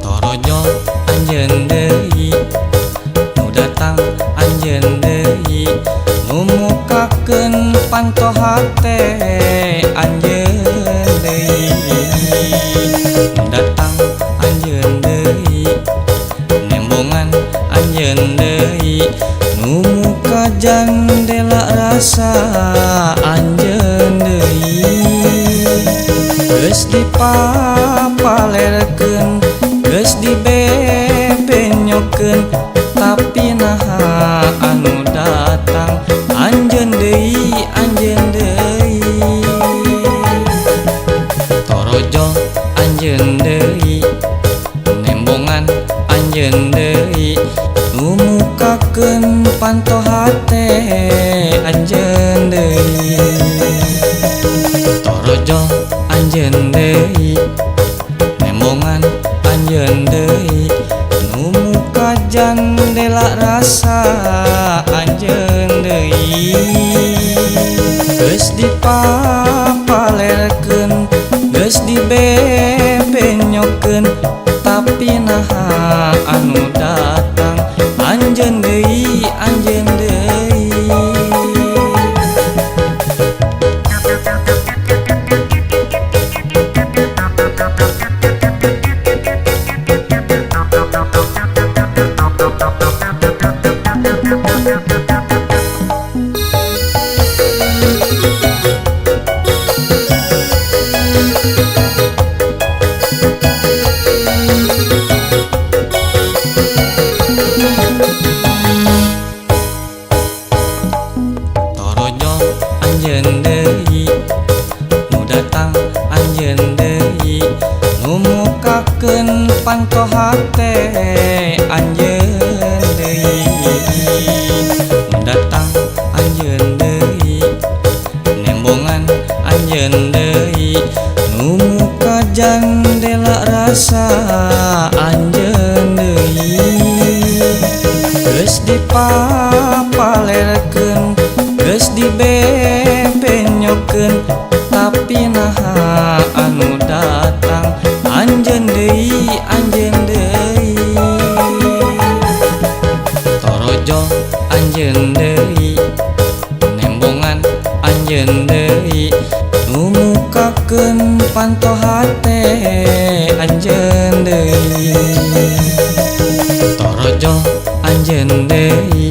Torojo anjeun deui nu datang anjeun deui nu mukakeun panto hate anjeun deui nu datang anjeun deui nembongan anjeun deui nu muka jandela rasa anjeun deui geus dipapalerkeun geus dibebenyokeun tapi naha anu datang anjeun deui anjeun deui torojo anjeun deui nembongan anjeun deui nu mukakeun panto hate anjeun deui torojo anjeun deui nembongan anjeun deui nu muka jandela rasa anjeun deui geus dipapalerkeun geus dibebenyokeun tapi naha anu datang anjeun deui anjeun deui torojo anjeun deui nu datang anjeun deui nu mukakeun panto hate anjeun deui nu datang anjeun deui nembongan anjeun deui nu muka jandela rasa anjeun deui geus dipapalerkeun geus dibebenyokeun tapi naha anu datang anjeun deui anjeun deui torojo anjeun deui nembongan anjeun deui nu mukakeun panto hate anjeun deui torojo anjeun deui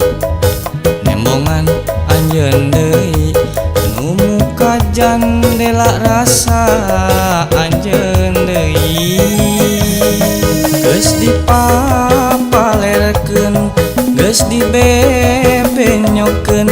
nembongan anjeun deui nu muka jandela rasa anjeun deui geus dipapalerkeun geus dibebenyokeun